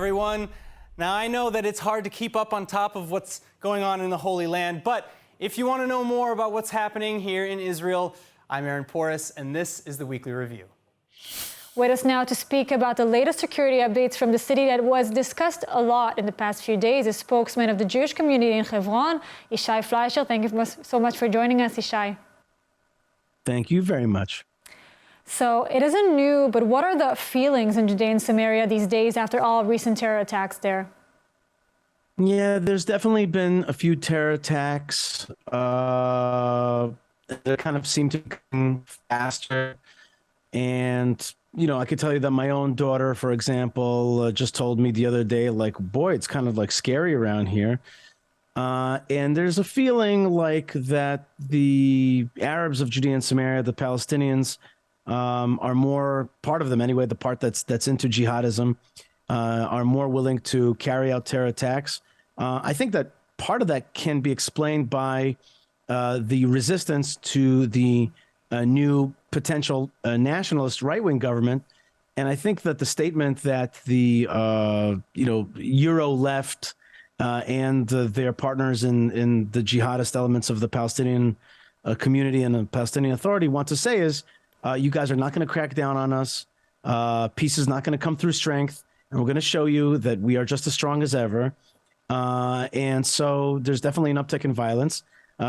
everyone. Now, I know that it's hard to keep up on top of what's going on in the Holy Land, but if you want to know more about what's happening here in Israel, I'm Aaron Porras, and this is the Weekly Review. With us now to speak about the latest security updates from the city that was discussed a lot in the past few days is spokesman of the Jewish community in Hebron, Yishai Fleischer. Thank you so much for joining us, Yishai. Thank you very much. So it isn't new, but what are the feelings in Judea and Samaria these days after all recent terror attacks there? Yeah, there's definitely been a few terror attacks that kind of seem to come faster. And, you know, I could tell you that my own daughter, for example, just told me the other day, like, boy, it's kind of like scary around here. And there's a feeling like that the Arabs of Judea and Samaria, the Palestinians, are more, part of them anyway, the part that's into jihadism, are more willing to carry out terror attacks. I think that part of that can be explained by the resistance to the new potential nationalist right-wing government. And I think that the statement that the Euro left and their partners in the jihadist elements of the Palestinian community and the Palestinian Authority want to say is, you guys are not going to crack down on us. Peace is not going to come through strength, and we're going to show you that we are just as strong as ever. And so there's definitely an uptick in violence.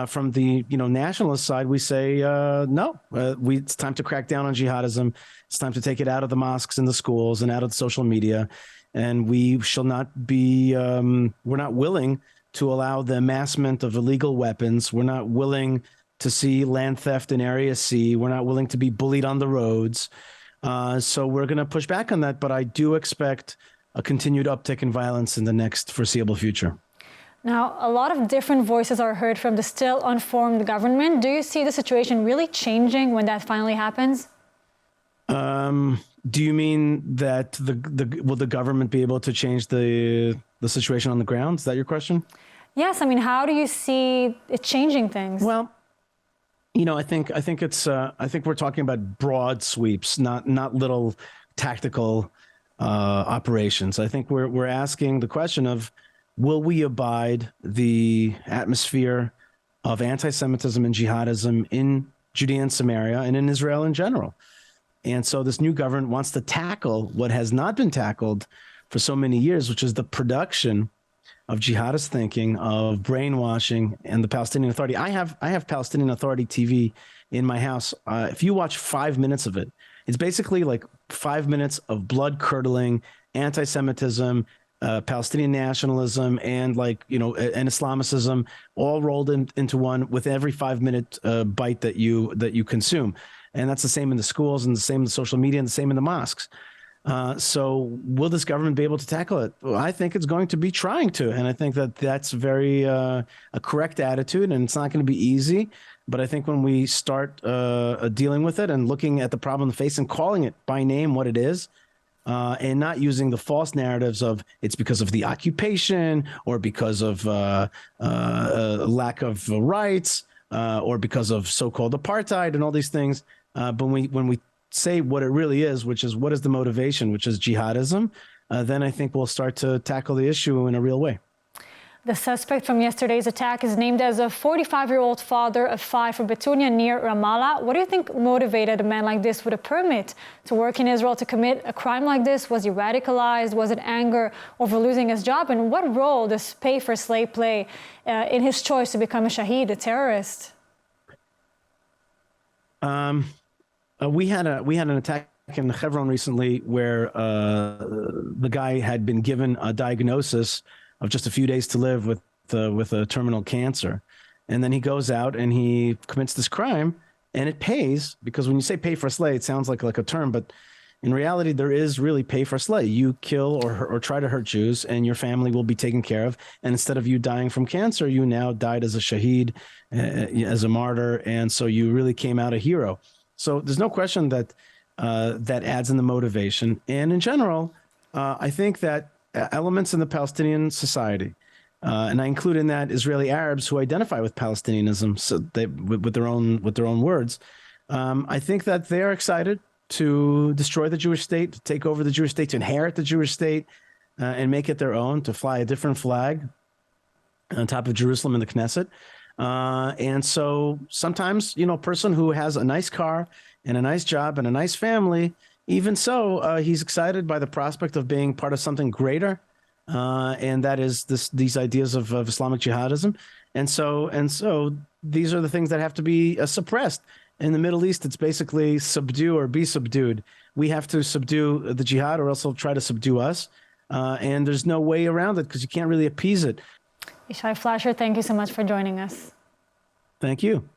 From the nationalist side, we say no. It's time to crack down on jihadism. It's time to take it out of the mosques and the schools and out of the social media. And we shall not be. We're not willing to allow the amassment of illegal weapons. We're not willing to see land theft in Area C. We're not willing to be bullied on the roads. So we're going to push back on that. But I do expect a continued uptick in violence in the next foreseeable future. Now, a lot of different voices are heard from the still unformed government. Do you see the situation really changing when that finally happens? Do you mean that will the government be able to change the situation on the ground? Is that your question? Yes. I mean, how do you see it changing things? Well, I think we're talking about broad sweeps, not little tactical operations. I think we're asking the question of, will we abide the atmosphere of anti-Semitism and jihadism in Judea and Samaria and in Israel in general? And so this new government wants to tackle what has not been tackled for so many years, which is the production of jihadist thinking, of brainwashing, and the Palestinian Authority. I have Palestinian Authority TV in my house. If you watch 5 minutes of it, it's basically like 5 minutes of blood-curdling anti-Semitism, Palestinian nationalism, and and Islamicism, all rolled into one with every 5-minute bite that you consume. And that's the same in the schools, and the same in the social media, and the same in the mosques. So will this government be able to tackle it? Well, I think it's going to be trying to, and I think that that's very a correct attitude, and it's not going to be easy. But I think when we start dealing with it and looking at the problem in the face and calling it by name what it is, and not using the false narratives of it's because of the occupation or because of lack of rights or because of so-called apartheid and all these things. But when we say what it really is, which is what is the motivation, which is jihadism, then I think we'll start to tackle the issue in a real way. The suspect from yesterday's attack is named as a 45-year-old father of 5 from Betunia near Ramallah. What do you think motivated a man like this with a permit to work in Israel to commit a crime like this? Was he radicalized? Was it anger over losing his job? And what role does pay for slave play in his choice to become a shaheed, a terrorist? We had an attack in Hebron recently where the guy had been given a diagnosis of just a few days to live with a terminal cancer, and then he goes out and he commits this crime, and it pays, because when you say pay for slay, it sounds like a term, but in reality, there is really pay for slay. You kill or try to hurt Jews, and your family will be taken care of. And instead of you dying from cancer, you now died as a shaheed, as a martyr, and so you really came out a hero. So there's no question that that adds in the motivation. And in general, I think that elements in the Palestinian society, and I include in that Israeli Arabs who identify with Palestinianism, so they, with their own words, I think that they are excited to destroy the Jewish state, to take over the Jewish state, to inherit the Jewish state, and make it their own, to fly a different flag on top of Jerusalem and the Knesset. And so sometimes, a person who has a nice car and a nice job and a nice family, even so, he's excited by the prospect of being part of something greater. And that is these ideas of Islamic jihadism. And so these are the things that have to be suppressed. In the Middle East, it's basically subdue or be subdued. We have to subdue the jihad, or else they'll try to subdue us. And there's no way around it because you can't really appease it. Yishai Fleischer, thank you so much for joining us. Thank you.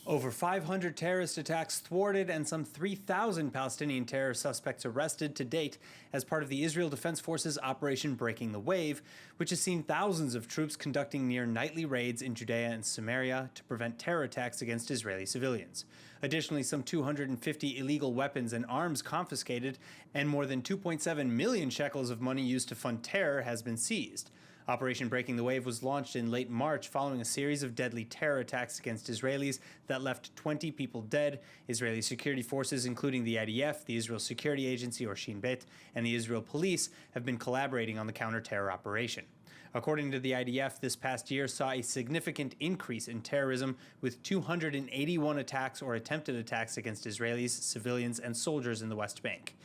Over 500 terrorist attacks thwarted and some 3,000 Palestinian terror suspects arrested to date as part of the Israel Defense Forces Operation Breaking the Wave, which has seen thousands of troops conducting near nightly raids in Judea and Samaria to prevent terror attacks against Israeli civilians. Additionally, some 250 illegal weapons and arms confiscated, and more than 2.7 million shekels of money used to fund terror has been seized. Operation Breaking the Wave was launched in late March following a series of deadly terror attacks against Israelis that left 20 people dead. Israeli security forces, including the IDF, the Israel Security Agency, or Shin Bet, and the Israel Police, have been collaborating on the counter-terror operation. According to the IDF, this past year saw a significant increase in terrorism, with 281 attacks or attempted attacks against Israelis, civilians, and soldiers in the West Bank.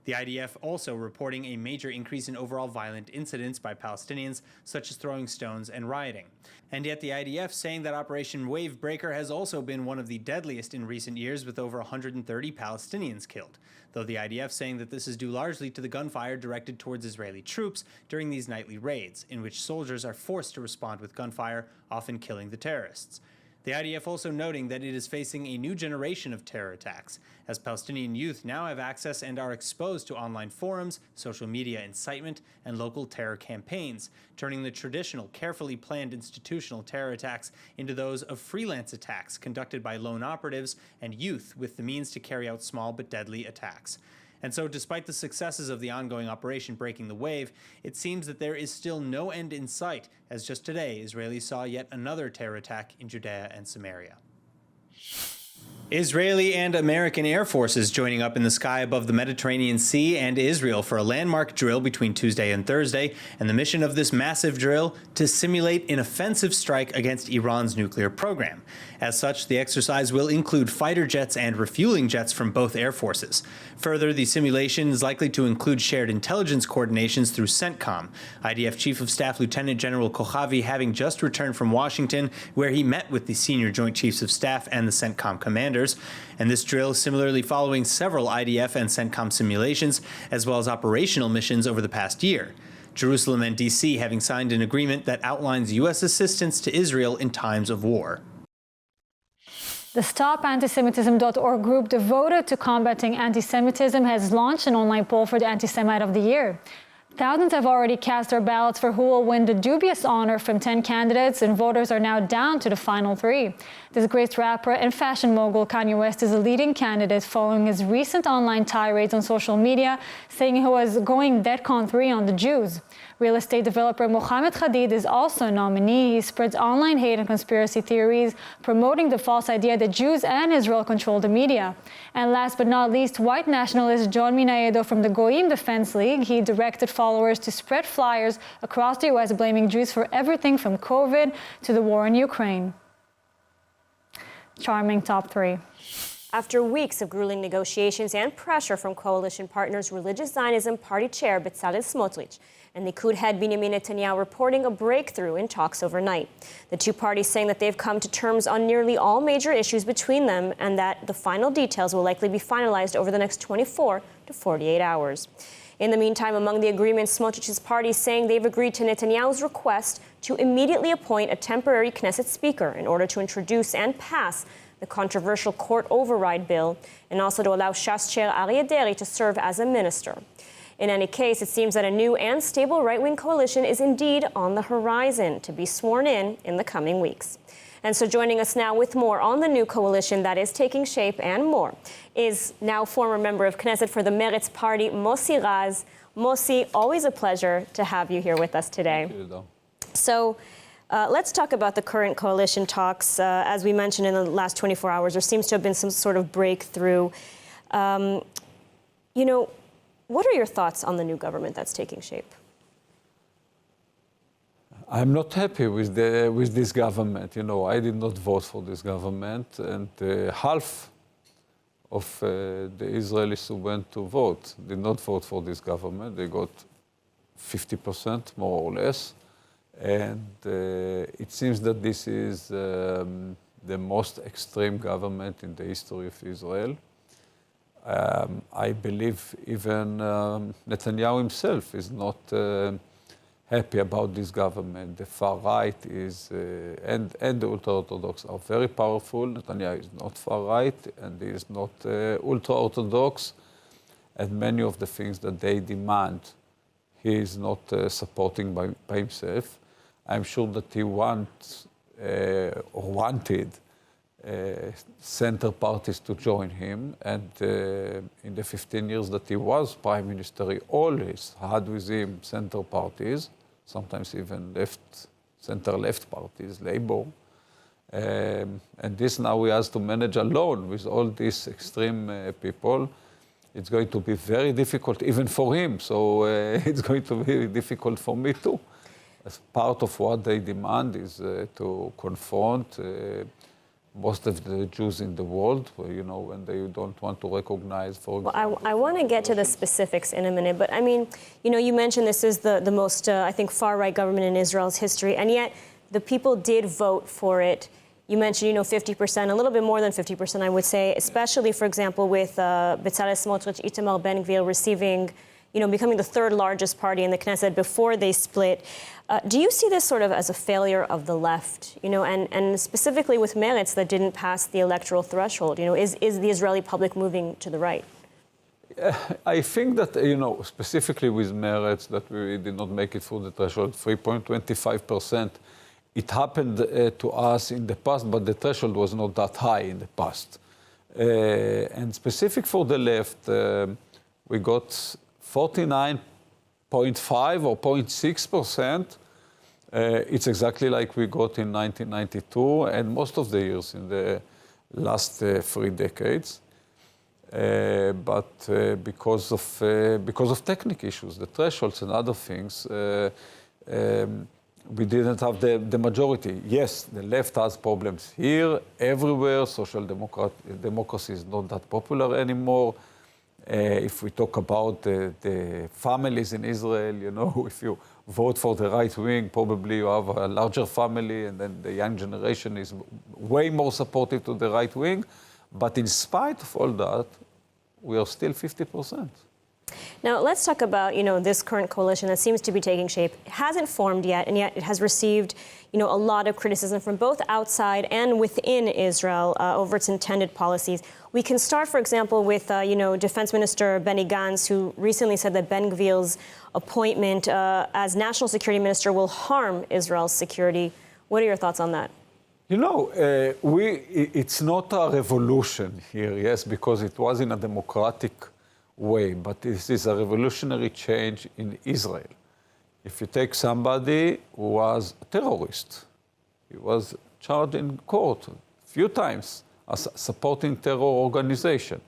The IDF also reporting a major increase in overall violent incidents by Palestinians, such as throwing stones and rioting. And yet the IDF saying that Operation Wavebreaker has also been one of the deadliest in recent years, with over 130 Palestinians killed, though the IDF saying that this is due largely to the gunfire directed towards Israeli troops during these nightly raids, in which soldiers are forced to respond with gunfire, often killing the terrorists. The IDF also noting that it is facing a new generation of terror attacks, as Palestinian youth now have access and are exposed to online forums, social media incitement, and local terror campaigns, turning the traditional, carefully planned institutional terror attacks into those of freelance attacks conducted by lone operatives and youth with the means to carry out small but deadly attacks. And so, despite the successes of the ongoing Operation Breaking the Wave, it seems that there is still no end in sight, as just today, Israelis saw yet another terror attack in Judea and Samaria. Israeli and American air forces joining up in the sky above the Mediterranean Sea and Israel for a landmark drill between Tuesday and Thursday, and the mission of this massive drill to simulate an offensive strike against Iran's nuclear program. As such, the exercise will include fighter jets and refueling jets from both air forces. Further, the simulation is likely to include shared intelligence coordinations through CENTCOM, IDF Chief of Staff Lieutenant General Kochavi having just returned from Washington, where he met with the senior Joint Chiefs of Staff and the CENTCOM commanders. And this drill similarly following several IDF and CENTCOM simulations, as well as operational missions over the past year. Jerusalem and D.C. having signed an agreement that outlines U.S. assistance to Israel in times of war. The StopAntisemitism.org group devoted to combating anti-Semitism has launched an online poll for the Anti-Semite of the Year. Thousands have already cast their ballots for who will win the dubious honor from 10 candidates, and voters are now down to the final 3. Disgraced rapper and fashion mogul Kanye West is a leading candidate following his recent online tirades on social media, saying he was going DEFCON 3 on the Jews. Real estate developer Mohammed Khadid is also a nominee. He spreads online hate and conspiracy theories, promoting the false idea that Jews and Israel control the media. And last but not least, white nationalist John Minaedo from the Goyim Defense League. He directed followers to spread flyers across the U.S. blaming Jews for everything from COVID to the war in Ukraine. Charming top 3. After weeks of grueling negotiations and pressure from coalition partners, Religious Zionism Party Chair Bezalel Smotrich and Likud head Benjamin Netanyahu reporting a breakthrough in talks overnight. The two parties saying that they've come to terms on nearly all major issues between them and that the final details will likely be finalized over the next 24 to 48 hours. In the meantime, among the agreements, Smotrich's party saying they've agreed to Netanyahu's request to immediately appoint a temporary Knesset speaker in order to introduce and pass the controversial court override bill, and also to allow Shas Chair Aryeh Deri to serve as a minister. In any case, it seems that a new and stable right-wing coalition is indeed on the horizon to be sworn in the coming weeks. And so joining us now with more on the new coalition that is taking shape and more is now former member of Knesset for the Meretz Party, Mossi Raz. Mossi, always a pleasure to have you here with us today. Thank you, So let's talk about the current coalition talks. As we mentioned in the last 24 hours, there seems to have been some sort of breakthrough. What are your thoughts on the new government that's taking shape? I'm not happy with this government. You know, I did not vote for this government, and half of the Israelis who went to vote did not vote for this government. They got 50%, more or less. And it seems that this is the most extreme government in the history of Israel. I believe even Netanyahu himself is not happy about this government. The far right is, and the ultra-Orthodox are very powerful. Netanyahu is not far right, and he is not ultra-Orthodox. And many of the things that they demand, he is not supporting by himself. I'm sure that he wants or wanted center parties to join him. And in the 15 years that he was prime minister, he always had with him center parties, sometimes even center-left parties, Labour. And this now he has to manage alone with all these extreme people. It's going to be very difficult even for him. So it's going to be difficult for me too. As part of what they demand is to confront most of the Jews in the world, you know, when they don't want to recognize, for example. Well, I want to get to the specifics in a minute, but I mean, you know, you mentioned this is the most, I think, far-right government in Israel's history, and yet the people did vote for it. You mentioned, you know, 50%, a little bit more than 50%, I would say, especially, for example, with Bezalel Smotrich, Itamar Ben-Gvir receiving, you know, becoming the third largest party in the Knesset before they split. Do you see this sort of as a failure of the left, you know, and specifically with Meretz that didn't pass the electoral threshold? You know, is the Israeli public moving to the right? I think that, you know, specifically with Meretz, that we did not make it through the threshold, 3.25%. It happened to us in the past, but the threshold was not that high in the past. And specific for the left, we got 49.5 or 0.6%. It's exactly like we got in 1992 and most of the years in the last 3 decades. But because of technical issues, the thresholds and other things, we didn't have the majority. Yes, the left has problems here, everywhere. Social democracy is not that popular anymore. If we talk about the families in Israel, you know, if you vote for the right wing, probably you have a larger family, and then the young generation is way more supportive to the right wing. But in spite of all that, we are still 50%. Now, let's talk about, you know, this current coalition that seems to be taking shape. It hasn't formed yet, and yet it has received, you know, a lot of criticism from both outside and within Israel over its intended policies. We can start, for example, with, you know, Defense Minister Benny Gantz, who recently said that Ben-Gvir's appointment as National Security Minister will harm Israel's security. What are your thoughts on that? You know, it's not a revolution here, yes, because it was in a democratic way, but this is a revolutionary change in Israel. If you take somebody who was a terrorist, he was charged in court a few times as supporting terror organization,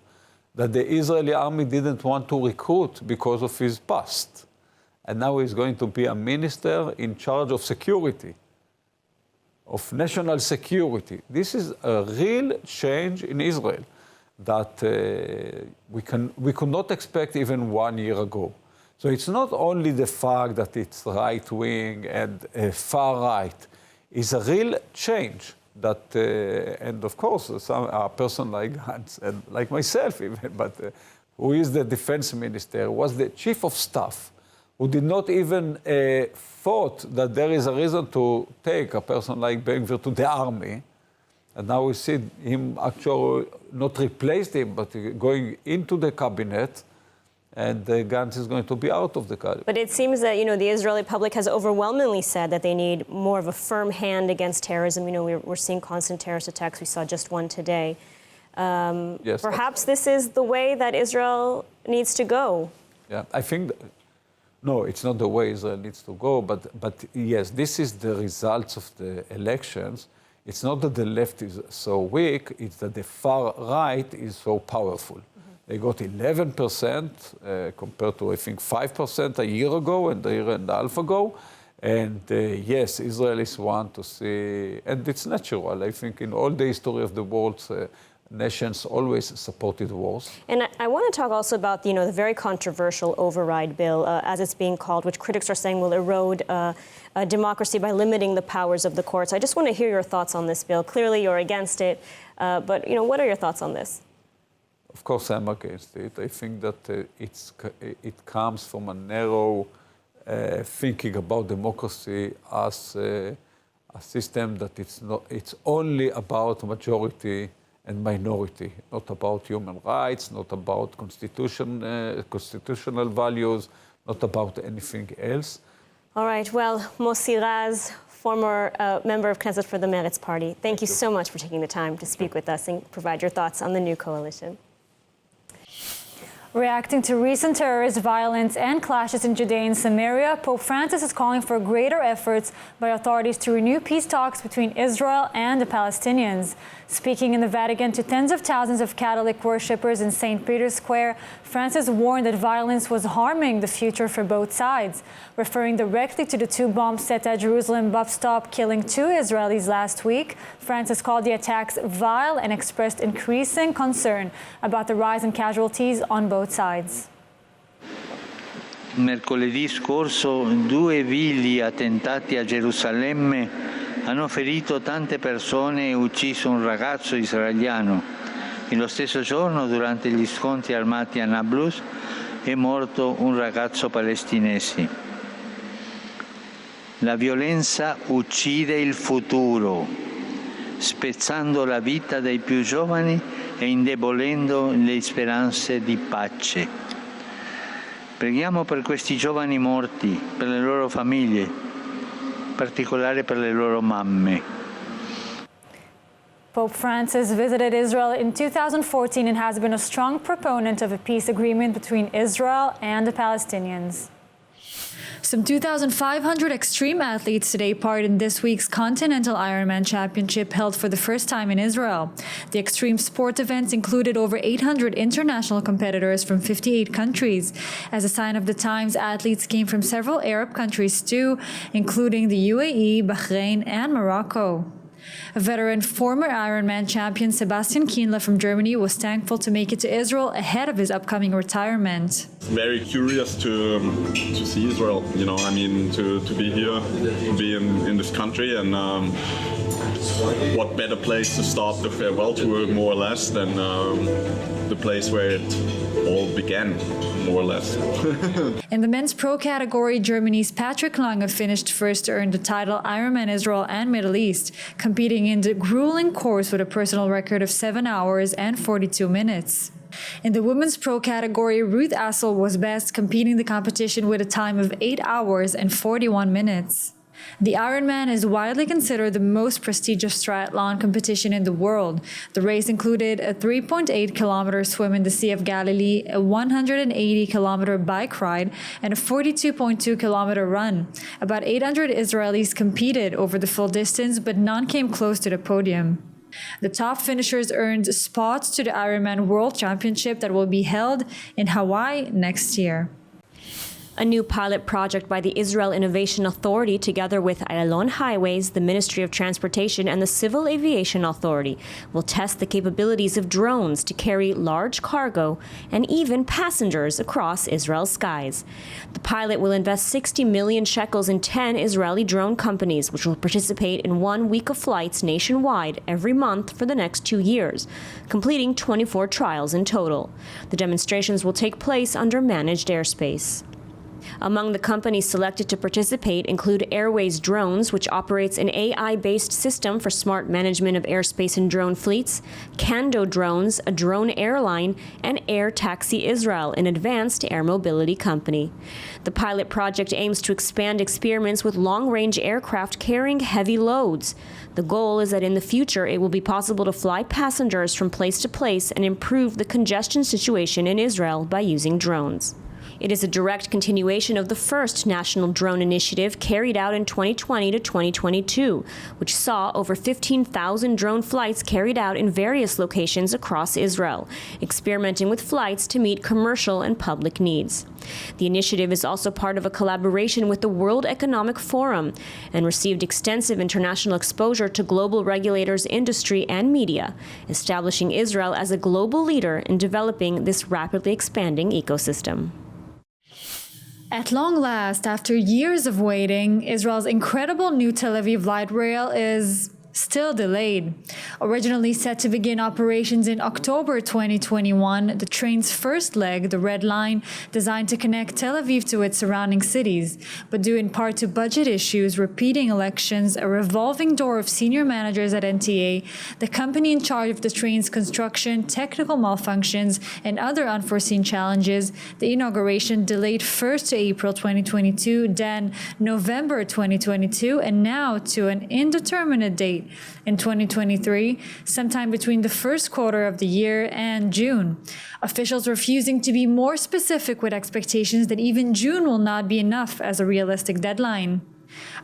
that the Israeli army didn't want to recruit because of his past. And now he's going to be a minister in charge of security, of national security. This is a real change in Israel that we could not expect even 1 year ago. So it's not only the fact that it's right-wing and far right. It's a real change that, and of course, a person like Gantz, and like myself even, but who is the defense minister, was the chief of staff, who did not even thought that there is a reason to take a person like Ben-Gvir to the army. And now we see him actually not replaced him, but going into the cabinet, and Gantz is going to be out of the cabinet. But it seems that, you know, the Israeli public has overwhelmingly said that they need more of a firm hand against terrorism. You know, we're seeing constant terrorist attacks. We saw just one today. Yes, perhaps this is the way that Israel needs to go. Yeah, I think, no, it's not the way Israel needs to go, but yes, this is the results of the elections. It's not that the left is so weak, it's that the far right is so powerful. They got 11% compared to, I think, 5% a year ago and a year and a half ago. And yes, Israelis want to see, and it's natural. I think in all the history of the world, nations always supported wars. And I want to talk also about, the very controversial override bill, as it's being called, which critics are saying will erode democracy by limiting the powers of the courts. I just want to hear your thoughts on this bill. Clearly, you're against it, but what are your thoughts on this? Of course, I'm against it. I think that it comes from a narrow thinking about democracy as a system that it's only about majority and minority, not about human rights, not about constitutional values, not about anything else. All right. Well, Mossi Raz, former member of Knesset for the Meretz Party, thank you so much for taking the time to speak with us and provide your thoughts on the new coalition. Reacting to recent terrorist violence and clashes in Judea and Samaria, Pope Francis is calling for greater efforts by authorities to renew peace talks between Israel and the Palestinians. Speaking in the Vatican to tens of thousands of Catholic worshippers in St. Peter's Square, Francis warned that violence was harming the future for both sides. Referring directly to the two bombs set at Jerusalem bus stop, killing 2 Israelis last week, Francis called the attacks vile and expressed increasing concern about the rise in casualties on both sides. Mercoledì scorso 2 vili attentati a Gerusalemme hanno ferito tante persone e ucciso un ragazzo israeliano. E lo stesso giorno, durante gli scontri armati a Nablus, è morto un ragazzo palestinese. La violenza uccide il futuro, spezzando la vita dei più giovani e indebolendo le speranze di pace. Preghiamo per questi giovani morti, per le loro famiglie, in particolare per le loro mamme. Pope Francis visited Israel in 2014 and has been a strong proponent of a peace agreement between Israel and the Palestinians. Some 2,500 extreme athletes today part in this week's Continental Ironman Championship held for the first time in Israel. The extreme sport events included over 800 international competitors from 58 countries. As a sign of the times, athletes came from several Arab countries too, including the UAE, Bahrain, and Morocco. A veteran former Ironman champion Sebastian Kienle from Germany was thankful to make it to Israel ahead of his upcoming retirement. Very curious to see Israel, to be here, be in this country, and what better place to start the farewell tour, more or less, than the place where it all began, more or less. In the men's pro category, Germany's Patrick Lange finished first to earn the title Ironman Israel and Middle East, competing in the grueling course with a personal record of 7 hours and 42 minutes. In the women's pro category, Ruth Assel was best, competing the competition with a time of 8 hours and 41 minutes. The Ironman is widely considered the most prestigious triathlon competition in the world. The race included a 3.8-kilometer swim in the Sea of Galilee, a 180-kilometer bike ride, and a 42.2-kilometer run. About 800 Israelis competed over the full distance, but none came close to the podium. The top finishers earned spots to the Ironman World Championship that will be held in Hawaii next year. A new pilot project by the Israel Innovation Authority, together with Ayalon Highways, the Ministry of Transportation, and the Civil Aviation Authority, will test the capabilities of drones to carry large cargo and even passengers across Israel's skies. The pilot will invest 60 million shekels in 10 Israeli drone companies, which will participate in 1 week of flights nationwide every month for the next 2 years, completing 24 trials in total. The demonstrations will take place under managed airspace. Among the companies selected to participate include Airways Drones, which operates an AI-based system for smart management of airspace and drone fleets, Kando Drones, a drone airline, and Air Taxi Israel, an advanced air mobility company. The pilot project aims to expand experiments with long-range aircraft carrying heavy loads. The goal is that in the future it will be possible to fly passengers from place to place and improve the congestion situation in Israel by using drones. It is a direct continuation of the first national drone initiative carried out in 2020 to 2022, which saw over 15,000 drone flights carried out in various locations across Israel, experimenting with flights to meet commercial and public needs. The initiative is also part of a collaboration with the World Economic Forum and received extensive international exposure to global regulators, industry, and media, establishing Israel as a global leader in developing this rapidly expanding ecosystem. At long last, after years of waiting, Israel's incredible new Tel Aviv light rail is still delayed. Originally set to begin operations in October 2021, the train's first leg, the Red Line, designed to connect Tel Aviv to its surrounding cities, but due in part to budget issues, repeating elections, a revolving door of senior managers at NTA, the company in charge of the train's construction, technical malfunctions, and other unforeseen challenges, the inauguration delayed first to April 2022, then November 2022, and now to an indeterminate date in 2023, sometime between the first quarter of the year and June. Officials refusing to be more specific with expectations that even June will not be enough as a realistic deadline.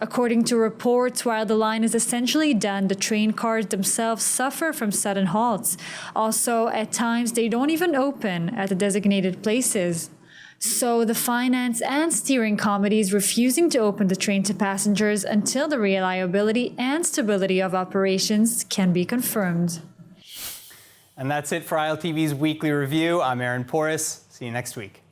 According to reports, while the line is essentially done, the train cars themselves suffer from sudden halts. Also, at times, they don't even open at the designated places. So the finance and steering committees refusing to open the train to passengers until the reliability and stability of operations can be confirmed. And that's it for ILTV's Weekly Review. I'm Aaron Porras. See you next week.